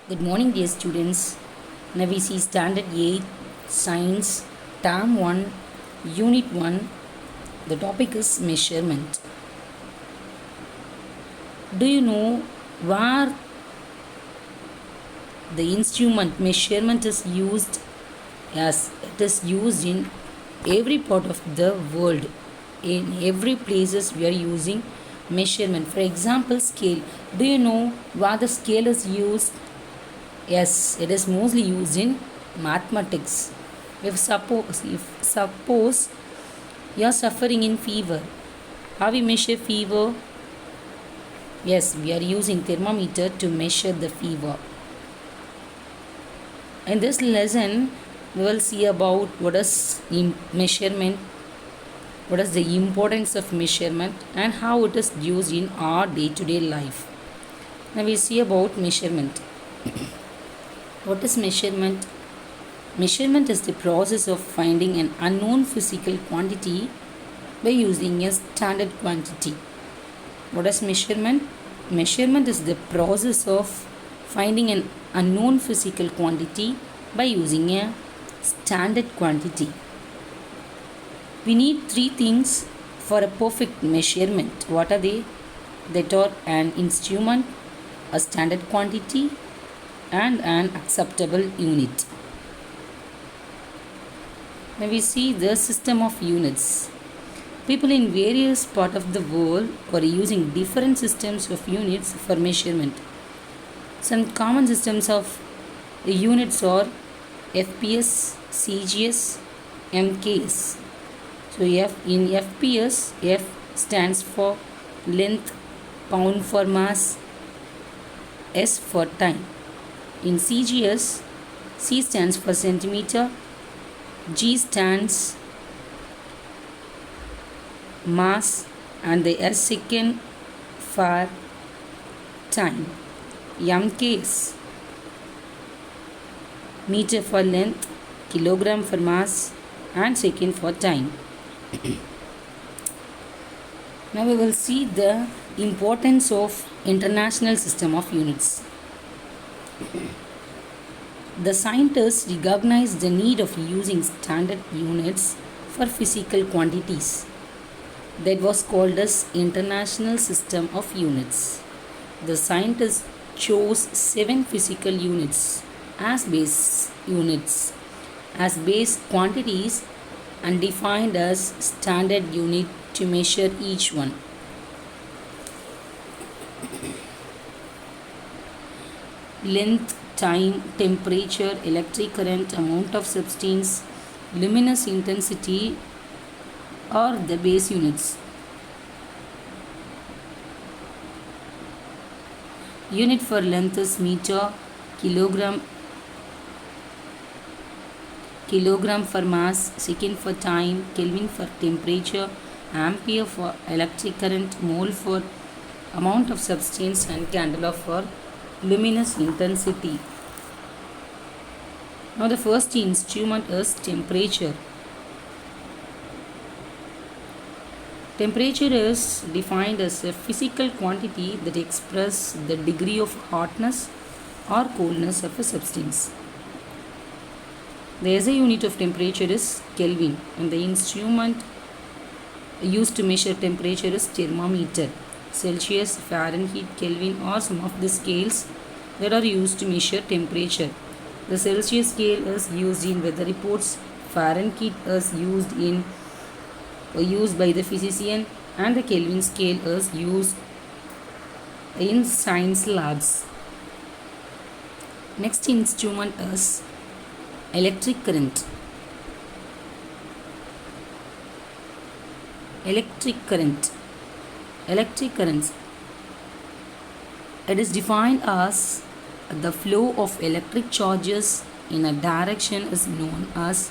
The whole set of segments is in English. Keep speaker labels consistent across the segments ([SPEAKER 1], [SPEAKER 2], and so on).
[SPEAKER 1] Good morning, dear students. Now we see Standard 8, Science, Term 1, Unit 1. The topic is measurement. Do you know where the instrument measurement is used? Yes, it is used in every part of the world. In every places we are using measurement. For example, scale. Do you know where the scale is used? Yes, it is mostly used in mathematics. If suppose you are suffering in fever, how we measure fever? Yes, we are using thermometer to measure the fever. In this lesson, we will see about what is measurement, what is the importance of measurement, and how it is used in our day-to-day life. Now we see about measurement. What is measurement? Measurement is the process of finding an unknown physical quantity by using a standard quantity. What is measurement? Measurement is the process of finding an unknown physical quantity by using a standard quantity. We need three things for a perfect measurement. What are they? That are an instrument, a standard quantity, and an acceptable unit. Now we see the system of units. People in various parts of the world are using different systems of units for measurement. Some common systems of units are FPS, CGS, MKS. So in FPS, F stands for length, pound for mass, S for time. In CGS, C stands for centimeter, G stands mass, and the S second for time. MKS, meter for length, kilogram for mass, and second for time. Now we will see the importance of international system of units. The scientists recognized the need of using standard units for physical quantities. That was called as International System of Units. The scientists chose 7 physical units as base units, as base quantities, and defined as standard unit to measure each one. Length, time, temperature, electric current, amount of substance, luminous intensity are the base units. Unit for length is meter, kilogram for mass, second for time, Kelvin for temperature, ampere for electric current, mole for amount of substance, and candela for luminous intensity. Now the first instrument is temperature. Temperature is defined as a physical quantity that expresses the degree of hotness or coldness of a substance. The SI unit of temperature is Kelvin, and the instrument used to measure temperature is thermometer. Celsius, Fahrenheit, Kelvin are some of the scales that are used to measure temperature. The Celsius scale is used in weather reports. Fahrenheit is used by the physician, and the Kelvin scale is used in science labs. Next instrument is electric current. Electric currents. It is defined as the flow of electric charges in a direction is known as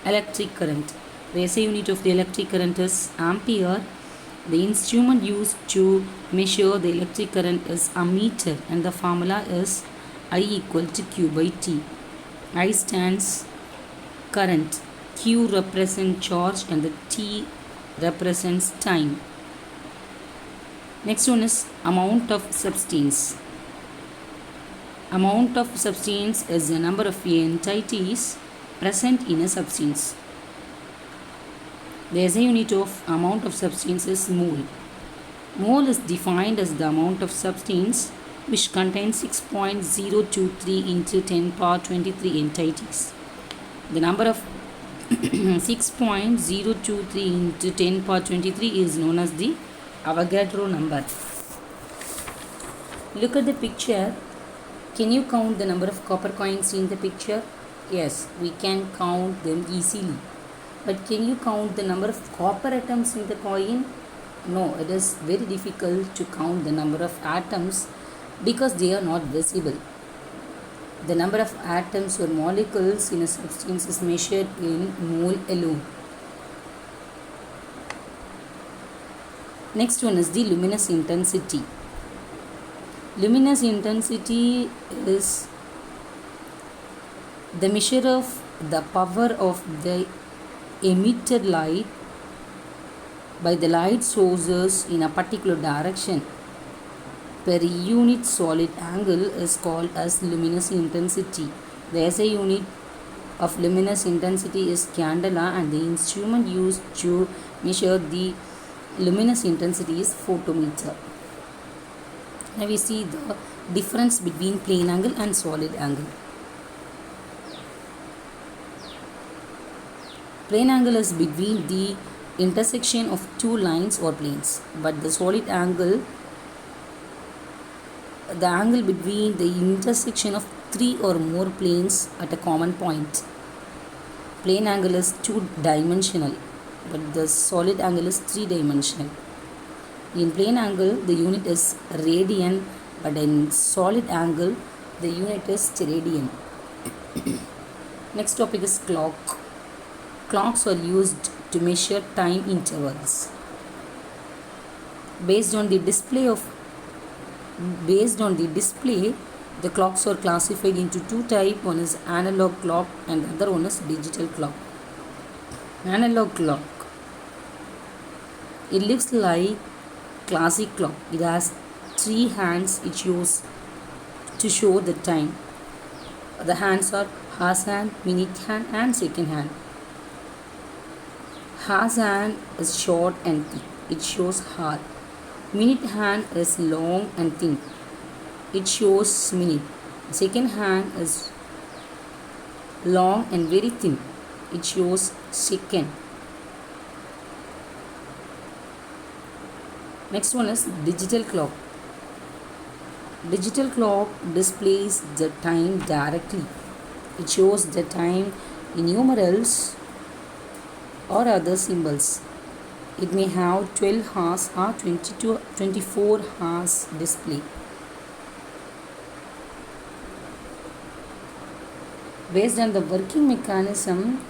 [SPEAKER 1] electric current. The SI unit of the electric current is ampere. The instrument used to measure the electric current is ammeter, and the formula is I equal to Q by T. I stands current, Q represents charge, and the T represents time. Next one is amount of substance. Amount of substance is the number of entities present in a substance. The SI unit of amount of substance is mole. Mole is defined as the amount of substance which contains 6.023 into 10 power 23 entities. The number of 6.023 into 10 power 23 is known as the Avogadro number. Look at the picture. Can you count the number of copper coins in the picture? Yes, we can count them easily. But can you count the number of copper atoms in the coin? No, it is very difficult to count the number of atoms because they are not visible. The number of atoms or molecules in a substance is measured in mole alone. Next one is the luminous intensity. Luminous intensity is the measure of the power of the emitted light by the light sources in a particular direction per unit solid angle is called as luminous intensity. The SI unit of luminous intensity is candela, and the instrument used to measure the luminous intensity is photometer. Now we see the difference between plane angle and solid angle. Plane angle is between the intersection of two lines or planes, but the solid angle, the angle between the intersection of three or more planes at a common point. Plane angle is two-dimensional, but the solid angle is three-dimensional. In plane angle, the unit is radian, but in solid angle, the unit is steradian. Next topic is clock. Clocks are used to measure time intervals. Based on the display, the clocks are classified into two types. One is analog clock and the other one is digital clock. Analog clock. It looks like classic clock. It has three hands it used to show the time. The hands are hour's hand, minute hand and second hand. Hour's hand is short and thick. It shows hour. Minute hand is long and thin. It shows minute. Second hand is long and very thin. It shows second. Next one is digital clock. Digital clock displays the time directly. It shows the time in numerals or other symbols. It may have 12 hours or 24 hours display. Based on the working mechanism,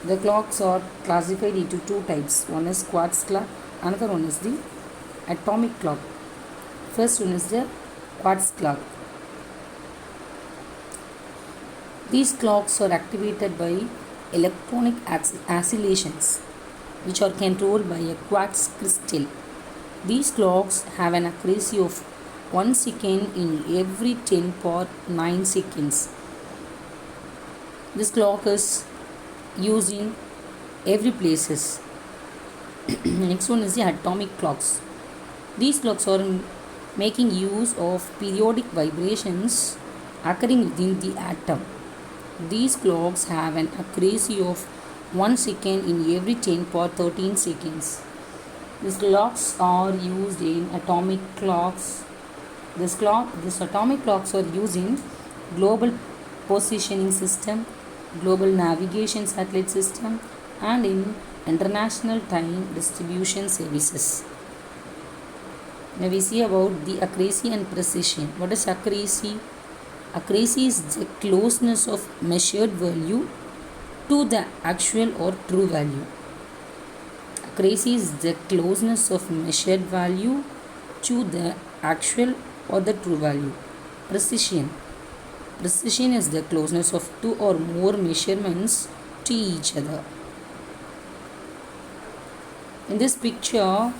[SPEAKER 1] the clocks are classified into two types. One is quartz clock, another one is the atomic clock. First one is the quartz clock. These clocks are activated by electronic oscillations, which are controlled by a quartz crystal. These clocks have an accuracy of 1 second in every 10 power 9 seconds. This clock is used in every places. Next one is the atomic clocks. These clocks are making use of periodic vibrations occurring within the atom. These clocks have an accuracy of 1 second in every 10 power 13 seconds. These clocks are used in atomic clocks. These atomic clocks are used in global positioning system, global navigation satellite system, and in international time distribution services. Now we see about the accuracy and precision. What is accuracy? Accuracy is the closeness of measured value to the actual or true value. Accuracy is the closeness of measured value to the actual or the true value. Precision. Precision is the closeness of two or more measurements to each other. In this picture,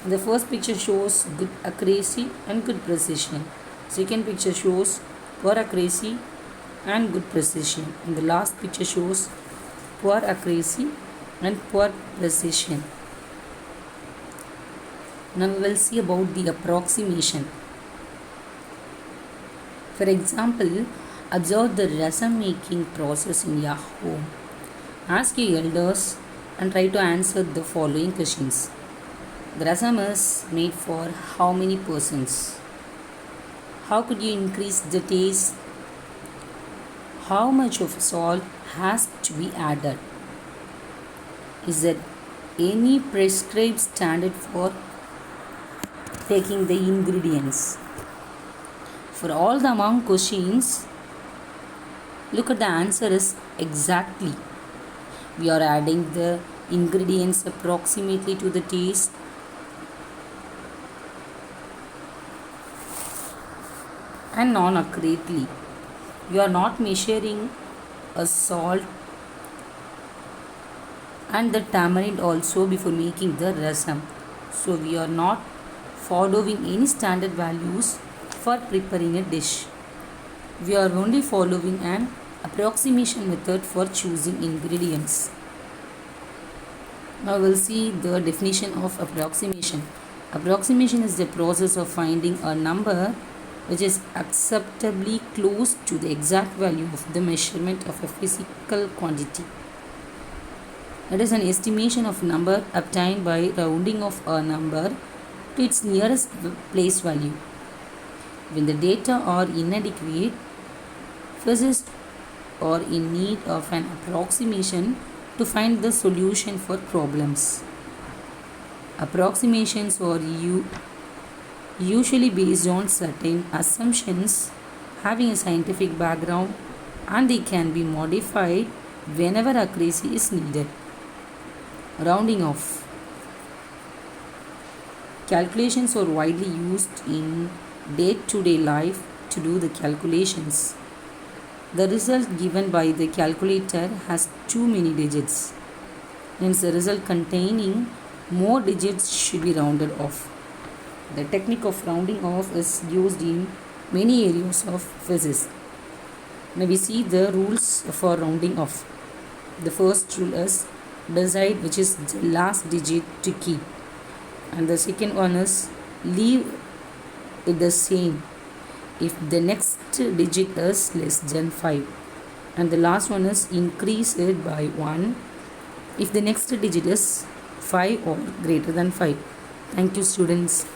[SPEAKER 1] the first picture shows good accuracy and good precision. Second picture shows poor accuracy and good precision. And the last picture shows poor accuracy and poor precision. Now we will see about the approximation. For example, observe the resume making process in your home. Ask your elders and try to answer the following questions. The resume is made for how many persons? How could you increase the taste? How much of salt has to be added? Is there any prescribed standard for taking the ingredients? For all the among questions, look at the answer is exactly. We are adding the ingredients approximately to the taste. And non-accurately. You are not measuring a salt and the tamarind also before making the rasam. So we are not following any standard values for preparing a dish. We are only following an approximation method for choosing ingredients. Now we'll see the definition of approximation. Approximation is the process of finding a number which is acceptably close to the exact value of the measurement of a physical quantity. It is an estimation of number obtained by rounding of a number to its nearest place value. When the data are inadequate, physicists are in need of an approximation to find the solution for problems. Approximations are usually based on certain assumptions having a scientific background, and they can be modified whenever accuracy is needed. Rounding off. Calculations are widely used in day-to-day life to do the calculations. The result given by the calculator has too many digits. Hence, the result containing more digits should be rounded off. The technique of rounding off is used in many areas of physics. Now we see the rules for rounding off. The first rule is decide which is the last digit to keep. And the second one is leave it the same if the next digit is less than 5. And the last one is increase it by 1 if the next digit is 5 or greater than 5. Thank you, students.